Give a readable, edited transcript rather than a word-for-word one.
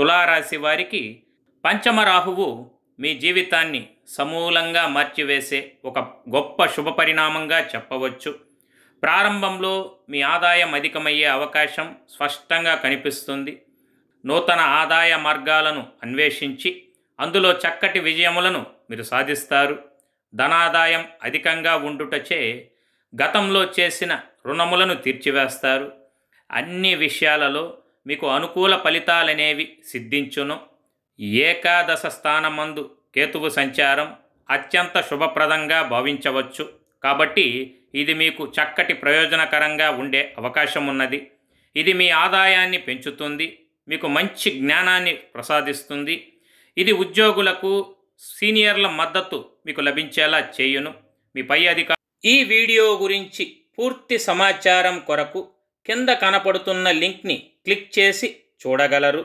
తులారాశి వారికి పంచమ రాహువు మీ జీవితాన్ని సమూలంగా మార్చివేసే ఒక గొప్ప శుభపరిణామంగా చెప్పవచ్చు. ప్రారంభంలో మీ ఆదాయం అధికమయ్యే అవకాశం స్పష్టంగా కనిపిస్తుంది. నూతన ఆదాయ మార్గాలను అన్వేషించి అందులో చక్కటి విజయములను మీరు సాధిస్తారు. ధనాదాయం అధికంగా ఉండుటచే గతంలో చేసిన రుణములను తీర్చివేస్తారు. అన్ని విషయాలలో మీకు అనుకూల ఫలితాలనేవి సిద్ధించును. ఏకాదశ స్థానమందు కేతువు సంచారం అత్యంత శుభప్రదంగా భావించవచ్చు. కాబట్టి ఇది మీకు చక్కటి ప్రయోజనకరంగా ఉండే అవకాశం ఉన్నది. ఇది మీ ఆదాయాన్ని పెంచుతుంది, మీకు మంచి జ్ఞానాన్ని ప్రసాదిస్తుంది. ఇది ఉద్యోగులకు సీనియర్ల మద్దతు మీకు లభించేలా చేయును. మీ పై అధికారులు ఈ వీడియో గురించి పూర్తి సమాచారం కొరకు కింద కనపడుతున్న లింక్ని క్లిక్ చేసి చూడగలరు.